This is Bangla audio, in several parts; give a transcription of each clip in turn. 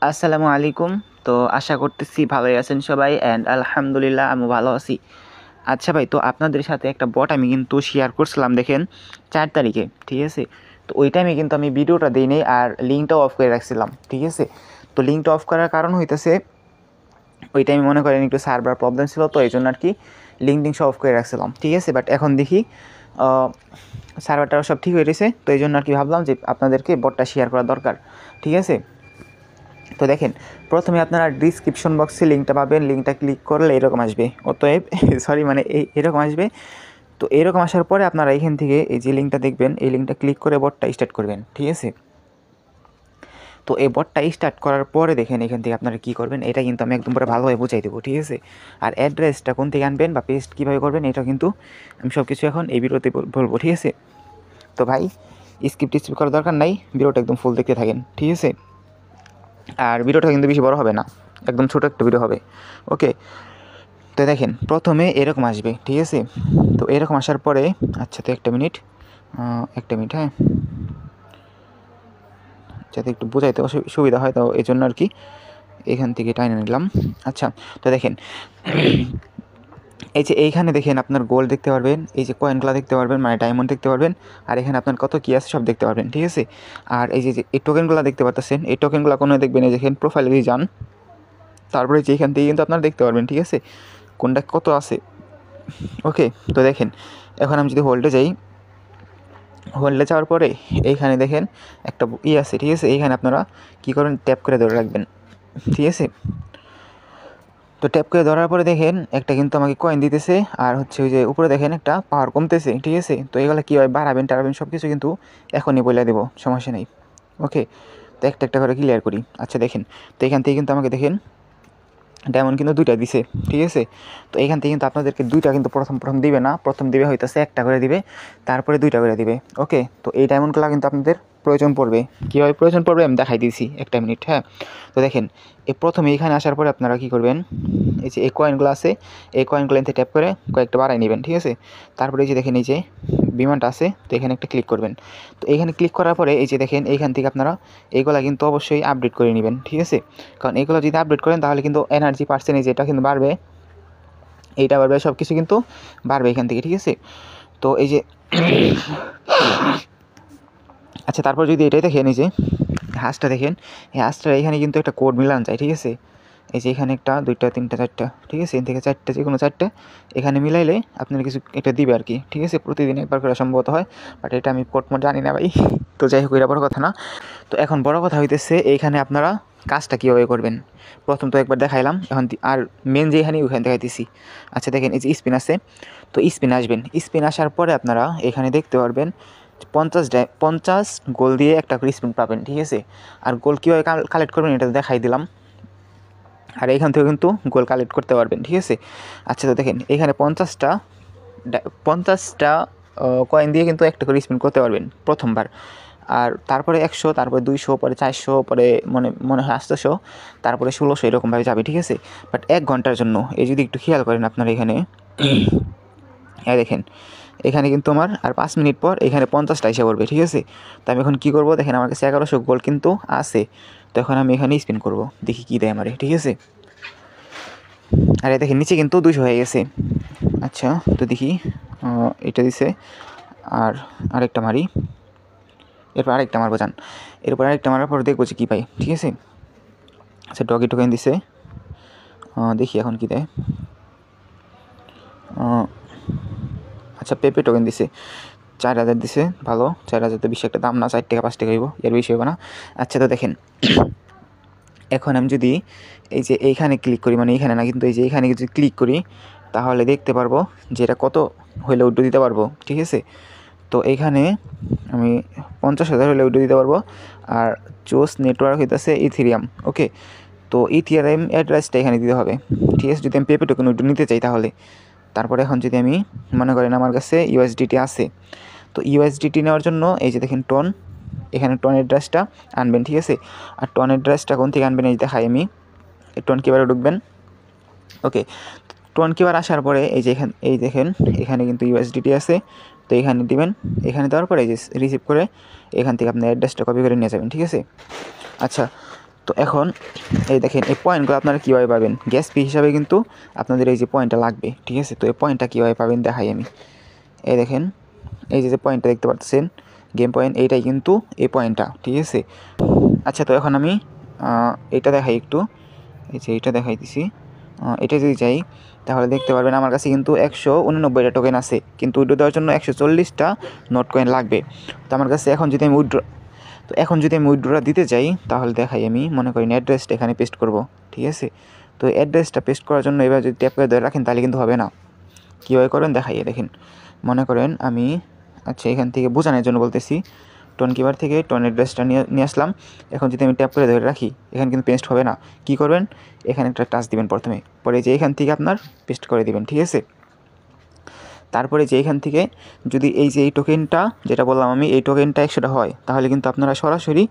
আসসালামু আলাইকুম। তো আশা করতেছি ভালোই আছেন সবাই অ্যান্ড আলহামদুলিল্লাহ আমি ভালো আছি। আচ্ছা ভাই, তো আপনাদের সাথে একটা বট আমি কিন্তু শেয়ার করছিলাম দেখেন 4 তারিখে, ঠিক আছে? তো ওই টাইমে কিন্তু আমি ভিডিওটা দিই নাই আর লিঙ্কটাও অফ করে রাখছিলাম, ঠিক আছে? তো লিঙ্কটা অফ করার কারণ হইতেছে ওই টাইমে মনে করেন একটু সার্ভার প্রবলেম ছিল, তো এই জন্য আর কি লিঙ্ক সব অফ করে রাখছিলাম, ঠিক আছে? বাট এখন দেখি সার্ভারটা সব ঠিক হয়ে গেছে, তো এই জন্য আর কি ভাবলাম যে আপনাদেরকে বটটা শেয়ার করা দরকার, ঠিক আছে? তো দেখেন, প্রথমে আপনারা ডিসক্রিপশন বক্সে লিঙ্কটা পাবেন, লিঙ্কটা ক্লিক করলে এরকম আসবে, অতএব সরি মানে এরকম আসবে। তো এরকম আসার পরে আপনারা এখান থেকে এই যে লিঙ্কটা দেখবেন, এই লিঙ্কটা ক্লিক করে বটটা স্টার্ট করবেন, ঠিক আছে? তো এই বটটা স্টার্ট করার পরে দেখেন এখান থেকে আপনারা কী করবেন, এটা কিন্তু আমি একদম পুরো ভালোভাবে বুঝাই দেবো, ঠিক আছে? আর অ্যাড্রেসটা কোন থেকে আনবেন বা পেস্ট কীভাবে করবেন এটা কিন্তু আমি সব কিছু এখন এই ভিডিওতে বলবো, ঠিক আছে? তো ভাই স্কিপ টিস্কিপ করার দরকার নাই, ভিডিওটা একদম ফুল দেখতে থাকেন, ঠিক আছে? আর ভিডিওটা কিন্তু বেশি বড় হবে না, একদম ছোটো একটা ভিডিও হবে, ওকে? তো দেখেন প্রথমে এরকম আসবে, ঠিক আছে? তো এরকম আসার পরে আচ্ছা, তো একটা মিনিট, হ্যাঁ, যাতে একটু বোঝাইতে সুবিধা হয়, তো এই জন্য আর কি এখান থেকে টাইনে নিলাম। আচ্ছা, তো দেখেন এই যে এইখানে দেখেন আপনার গোল্ড দেখতে পারবেন, এই যে কয়েনগুলো দেখতে পারবেন, মানে ডায়মন্ড দেখতে পারবেন, আর এখানে আপনার কত কী আছে সব দেখতে পারবেন, ঠিক আছে? আর এই যে এই টোকেনগুলো দেখতে পাচ্ছেন, এই টোকেনগুলো কোনো দেখবেন, এই দেখেন প্রোফাইলে যদি যান, তারপরে যে এখান থেকে কিন্তু আপনারা দেখতে পারবেন, ঠিক আছে, কোনটা কত আছে, ওকে? তো দেখেন এখন আমি যদি হোল্ডে যাই, হোল্ডে যাওয়ার পরে এইখানে দেখেন একটা আছে, ঠিক আছে? এইখানে আপনারা কী করবেন, ট্যাপ করে ধরে রাখবেন, ঠিক আছে? তো ট্যাপ করে ধরার পরে দেখেন একটা কিন্তু আমাকে কয়েন দিতেছে, আর হচ্ছে ওই যে উপরে দেখেন একটা পাওয়ার কমতেছে, ঠিক আছে? তো এগুলো কীভাবে বাড়াবেন টাড়াবেন সব কিছু কিন্তু এখনই বলে দেবো, সমস্যা নেই, ওকে? তো একটা একটা করে ক্লিয়ার করি। আচ্ছা দেখেন, তো এখান থেকে কিন্তু আমাকে দেখেন ডায়মন্ড কিন্তু 2টা দিছে, ঠিক আছে? তো এখান থেকে কিন্তু আপনাদেরকে 2টা কিন্তু প্রথম দিবে না, প্রথম দিবে হইতেছে একটা করে দিবে, তারপরে 2টা করে দিবে, ওকে? তো এই ডায়মন্ডগুলো কিন্তু আপনাদের প্রয়োজন পড়বে। কীভাবে প্রয়োজন পড়বে আমি দেখাই দিয়েছি, একটা মিনিট, হ্যাঁ? তো দেখেন এই প্রথমে এইখানে আসার পরে আপনারা কী করবেন, এই যে এই কয়েনগুলো আছে, এই কয়েনগুলো এতে ট্যাপ করে কয়েকটা বাড়াই নেবেন, ঠিক আছে? তারপরে এই যে দেখেন এই যে বিমানটা আছে, তো এখানে একটা ক্লিক করবেন। তো এইখানে ক্লিক করার পরে এই যে দেখেন এইখান থেকে আপনারা এইগুলা কিন্তু অবশ্যই আপডেট করে নেবেন, ঠিক আছে? কারণ এগুলো যদি আপডেট করেন তাহলে কিন্তু এনার্জি পার্সেন্টেজ এটা কিন্তু বাড়বে, এইটা বাড়বে, সব কিছু কিন্তু বাড়বে এখান থেকে, ঠিক আছে? তো এই যে আচ্ছা, তারপর যদি এটাই দেখেন, এই যে হাঁসটা দেখেন, এই হাঁসটা এখানে কিন্তু একটা কোড মিলানো যায়, ঠিক আছে? এই যে এখানে 1 2 3 4টা, ঠিক আছে? এখান থেকে 4টা, যে কোনো 4টা এখানে মিলাইলে আপনার কিছু এটা দিবে আর কি, ঠিক আছে? প্রতিদিন একবার করে সম্ভবত হয়, বাট এটা আমি কোড মোড জানি না ভাই। তো যাই হোক, এটা বড় কথা না। তো এখন বড় কথা হইতেছে এইখানে আপনারা কাজটা কীভাবে করবেন। প্রথম তো একবার দেখাইলাম, এখন আর মেন যেখানে ওইখানে দেখাইতেছি। আচ্ছা দেখেন এই যে স্পিন আছে, তো স্পিন আসবেন, স্পিন আসার পরে আপনারা এখানে দেখতে পারবেন 50 গোল দিয়ে একটা করে স্পিন পাবেন, ঠিক আছে? আর গোল কীভাবে কালেক্ট করবেন এটা দেখাই দিলাম, আর এইখান থেকে কিন্তু গোল কালেক্ট করতে পারবেন, ঠিক আছে? আচ্ছা, তো দেখেন এখানে 50টা কয়েন দিয়ে কিন্তু একটা করে স্পিন করতে পারবেন প্রথমবার, আর তারপরে 100, তারপরে 200, পরে 400, পরে মনে হয় 800, তারপরে 1600, এরকমভাবে যাবে, ঠিক আছে? বাট 1 ঘন্টার জন্য। এই যদি একটু খেয়াল করেন আপনারা এখানে, হ্যাঁ দেখেন এখানে কিন্তু আমার আর 5 মিনিট পর এখানে 50টা এসে পড়বে, ঠিক আছে? তো আমি এখন কী করবো, দেখেন আমার কাছে 1100 গোল কিন্তু আছে, তো এখন আমি এখানে স্পিন করব, দেখি কী দেয় আমারে, ঠিক আছে? আরে দেখেন নিচে কিন্তু 200 হয়ে গেছে। আচ্ছা, তো দেখি এটা দিছে, আর আরেকটা মারি, এরপর আরেকটা মারবো যান, এরপর আরেকটা মারার পর দেখবো যে কী পাই, ঠিক আছে? আচ্ছা, ডগি টোকেন দিছে, দেখি এখন কী দেয়। আচ্ছা, পেপে টোকেন দিছে 4000 দিছে, ভালো। 4000 তো বেশি একটা দাম না, 4 টাকা 5 টাকা হইব, এর বেশি হইব না। আচ্ছা, তো দেখেন এখন আমি যদি এই যে এইখানে ক্লিক করি, মানে এইখানে না কিন্তু এই যে এইখানে যদি ক্লিক করি, তাহলে দেখতে পারবো যে এটা কত হইলে উইথড্র দিতে পারবো, ঠিক আছে? তো এইখানে আমি 50,000 হলে উইথড্র দিতে পারবো। আর চোস নেটওয়ার্ক হইতেছে ইথেরিয়াম, ওকে? তো ইথেরিয়াম অ্যাড্রেসটা এখানে দিতে হবে, ঠিক আছে? যদি আমি পেপে টোকেন উইথড্র নিতে চাই তাহলে। তারপরে এখন যদি আমি মনে করেন আমার কাছে ইউএসডিটি আছে, তো ইউএসডিটি নেওয়ার জন্য এই যে দেখেন টন, এখানে টন অ্যাড্রেসটা আনবেন, ঠিক আছে? আর টন অ্যাড্রেসটা কোন থেকে আনবেন এই দেখাই আমি, টন কিবারে ঢুকবেন, ওকে? টন কিবার আসার পরে এই যে এখানে এই দেখেন এখানে কিন্তু ইউএসডিটি আছে, তো এখানে দিবেন, এখানে দেওয়ার পরে এই যে রিসিভ করে এখান থেকে আপনার অ্যাড্রেসটা কপি করে নিয়ে যাবেন, ঠিক আছে? আচ্ছা, তো এখন এই দেখেন এই পয়েন্টগুলো আপনারা কীভাবে পাবেন, গ্যাস ফি হিসাবে কিন্তু আপনাদের এই যে পয়েন্টটা লাগবে, ঠিক আছে। তো এই পয়েন্টটা কীভাবে পাবেন দেখাই আমি। এই দেখেন এই যে পয়েন্টটা দেখতে পাচ্ছেন গেম পয়েন্ট, এইটাই কিন্তু এই পয়েন্টটা, ঠিক আছে। আচ্ছা, তো এখন আমি এটা দেখাই একটু, এই যে এইটা দেখাইতেছি। এটা যদি যাই তাহলে দেখতে পারবেন আমার কাছে কিন্তু 189টা টোকেন আছে, কিন্তু উইথড্র দেওয়ার জন্য 140টা নোট কয়েন লাগবে। তো আমার কাছে এখন যদি আমি উইথড্রটা দিতে যাই তাহলে দেখাই আমি, মনে করি অ্যাড্রেসটা এখানে পেস্ট করব, ঠিক আছে। তো অ্যাড্রেসটা পেস্ট করার জন্য এবার যদি ট্যাপ করে ধরে রাখেন তাহলে কিন্তু হবে না। কীভাবে করেন দেখাই, দেখেন। মনে করেন আমি, আচ্ছা এখান থেকে বোঝানোর জন্য বলতেছি, টোন কিপার থেকে টোন অ্যাড্রেসটা নিয়ে আসলাম। এখন যদি আমি ট্যাপ করে ধরে রাখি এখানে কিন্তু পেস্ট হবে না। কি করবেন, এখানে একটা টাচ দিবেন প্রথমে, পরে যে এখান থেকে আপনার পেস্ট করে দিবেন, ঠিক আছে। তারপরে যে এখান থেকে যদি এই যে এই টোকেনটা যেটা বললাম আমি, এই টোকেনটা 100টা হয় তাহলে কিন্তু আপনারা সরাসরি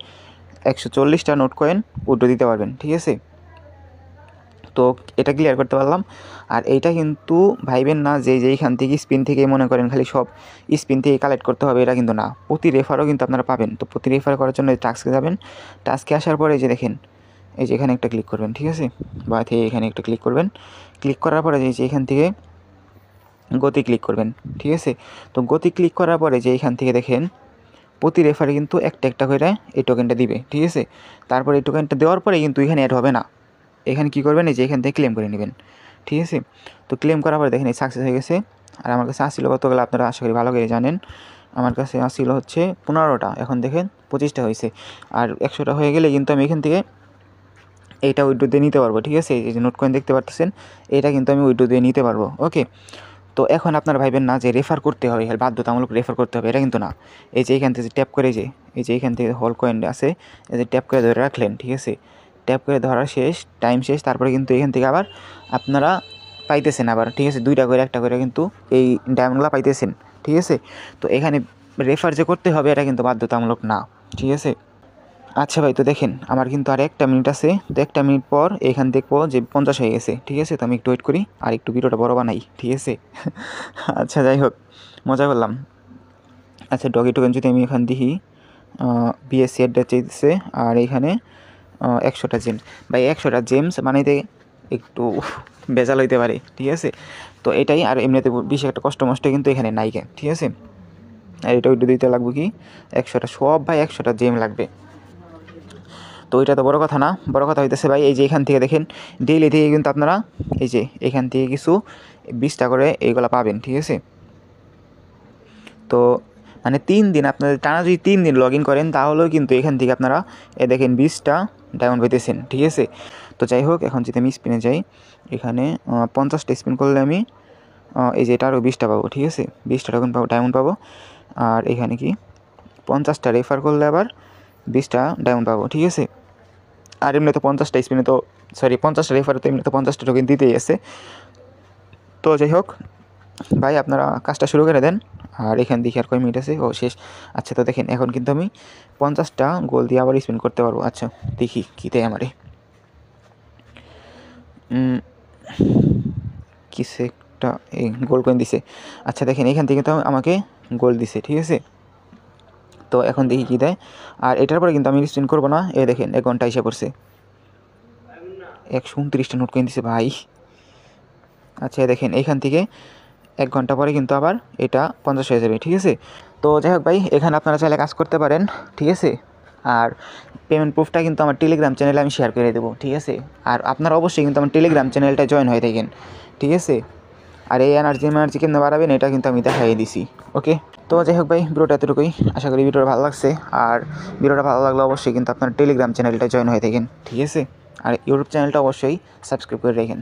140টা নোট কয়েন উইথড্র দিতে পারবেন, ঠিক আছে। তো এটা ক্লিয়ার করতে পারলাম। আর এইটা কিন্তু ভাইবেন না যে এইখান থেকে স্পিন থেকে মনে করেন খালি সব স্পিন থেকে কালেক্ট করতে হবে, এটা কিন্তু না। প্রতি রেফারও কিন্তু আপনারা পাবেন। তো প্রতি রেফার করার জন্য টাস্কে যাবেন, টাস্কে আসার পরে যে দেখেন এই যে এখানে একটা ক্লিক করবেন, ঠিক আছে, বা এখানে একটা ক্লিক করবেন। ক্লিক করার পরে যে এখান থেকে গতি ক্লিক করবেন, ঠিক আছে। তো গতি ক্লিক করার পরে যে এখান থেকে দেখেন প্রতি রেফারে কিন্তু একটা করে এই টোকেনটা দিবে, ঠিক আছে। তারপর এই টোকেনটা দেওয়ার পরে কিন্তু এখানে অ্যাড হবে না। এখানে কী করবেন, এই যে এখান থেকে ক্লেম করে নেবেন, ঠিক আছে। তো ক্লেম করার পরে দেখেন এই সাকসেস হয়ে গেছে। আর আমার কাছে আসছিল কতগুলো আপনারা আশা করি ভালো করে জানেন। আমার কাছে আসছিল হচ্ছে 15টা, এখন দেখেন 25টা হয়েছে। আর 100টা হয়ে গেলে কিন্তু আমি এখান থেকে এইটা উইথড্র দিয়ে নিতে পারবো, ঠিক আছে। এই যে নোট কয়েন দেখতে পাচ্ছেন, এটা কিন্তু আমি উইথড্র দিয়ে নিতে পারবো, ওকে। তো এখন আপনারা ভাইবেন না যে রেফার করতে হবে, বাধ্যতামূলক রেফার করতে হবে, এটা কিন্তু না। এই যে এখান থেকে ট্যাপ করে এই যে এখান থেকে হোল কয়েন আছে, এই যে ট্যাপ করে ধরে রাখলেন, ঠিক আছে। ট্যাপ করে ধরা শেষ, টাইম শেষ, তারপরে কিন্তু এখান থেকে আবার আপনারা পাইতেছেন আবার, ঠিক আছে, 2টা করে 1টা করে কিন্তু এই ডায়মন্ডগুলো পাইতেছেন, ঠিক আছে। তো এখানে রেফার যে করতে হবে এটা কিন্তু বাধ্যতামূলক না, ঠিক আছে। আচ্ছা ভাই, তো দেখেন আমার কিন্তু আর 1টা মিনিট আছে। তো 1টা মিনিট পর এখান দেখবো যে 50 হয়ে গেছে, ঠিক আছে। তো আমি একটু ওয়েট করি আর একটু ভিডিওটা বড় বানাই, ঠিক আছে। আচ্ছা যাই হোক, মজা করলাম। আচ্ছা ডগি টোকেন যদি আমি এখান দেখি, বিএসসি অ্যাড্রেস চাইতেছে, আর এইখানে 100টা জেমস। ভাই 100টা জেমস বানাইতে একটু বেজাল হইতে পারে, ঠিক আছে। তো এটাই, আর এমনিতে বেশি একটা কষ্ট মষ্ট কিন্তু এখানে নাই, ঠিক আছে। আর এটা ওইটা দিতে লাগবে কি 100টা, সব ভাই 100টা জেম লাগবে। তো এটা তো বড় কথা না, বড় কথা হইতেছে ভাই এই যে এখান থেকে দেখেন ডেইলি থেকে কিন্তু আপনারা এই যে এখান থেকে কিছু 20টা করে এইগুলা পাবেন, ঠিক আছে। তো মানে 3 দিন আপনাদের টানা যদি 3 দিন লগ ইন করেন তাহলেও কিন্তু এখান থেকে আপনারা দেখেন 20টা ডায়মন্ড পেতেছেন, ঠিক আছে। তো যাই হোক, এখন যদি আমি স্পিনে যাই, এখানে 50টা স্পিন করলে আমি এই যে এটা আরও 20টা পাবো, ঠিক আছে, 20টা টোকেন পাবো, ডায়মন্ড পাবো। আর এখানে কি 50টা রেফার করলে আবার 20টা ডায়মন্ড পাবো, ঠিক আছে। আর এমনি তো 50টা স্পিনে তো 50টা রেফারে তো এমনি তো 50টা টোকেন দিতেই আছে। তো যাই হোক ভাই, আপনারা কাজটা শুরু করে দেন। আর এখান দেখি আর কয় মিনিট আছে, ও শেষ। আচ্ছা, তো দেখেন এখন কিন্তু আমি 50টা গোল দিয়ে আবার স্পিন করতে পারবো। আচ্ছা দেখি কী দেয় আমারে, কিসে একটা এই গোল কয়েন দিছে। আচ্ছা দেখেন এখান থেকে তো আমাকে গোল দিছে, ঠিক আছে। তো এখন দেখি কী দেয়। আর এটার পরে কিন্তু আমি স্পিন করবো না। এই দেখেন 1 ঘন্টা এসে পড়ছে, 129টা নোট কয়েন দিছে ভাই। আচ্ছা দেখেন এইখান থেকে 1 ঘন্টা পরে কিন্তু আবার এটা 50 হয়ে যাবে, ঠিক আছে। তো যাই হোক ভাই, এখানে আপনারা চাইলে কাজ করতে পারেন, ঠিক আছে। আর পেমেন্ট প্রুফটা কিন্তু আমার টেলিগ্রাম চ্যানেলে আমি শেয়ার করে দেবো, ঠিক আছে। আর আপনারা অবশ্যই কিন্তু আমার টেলিগ্রাম চ্যানেলটা জয়েন হয়ে থাকেন, ঠিক আছে। আর এই এনার্জি কেমনে বাড়াবেন এটা কিন্তু আমি দেখাই দিছি, ওকে। তো যাই হোক ভাই, ভিডিওটা এতটুকুই। আশা করি ভিডিওটা ভালো লাগছে। আর ভিডিওটা ভালো লাগলে অবশ্যই কিন্তু আপনার টেলিগ্রাম চ্যানেলটা জয়েন হয়ে থাকেন, ঠিক আছে। আর ইউটিউব চ্যানেলটা অবশ্যই সাবস্ক্রাইব করে রাখেন।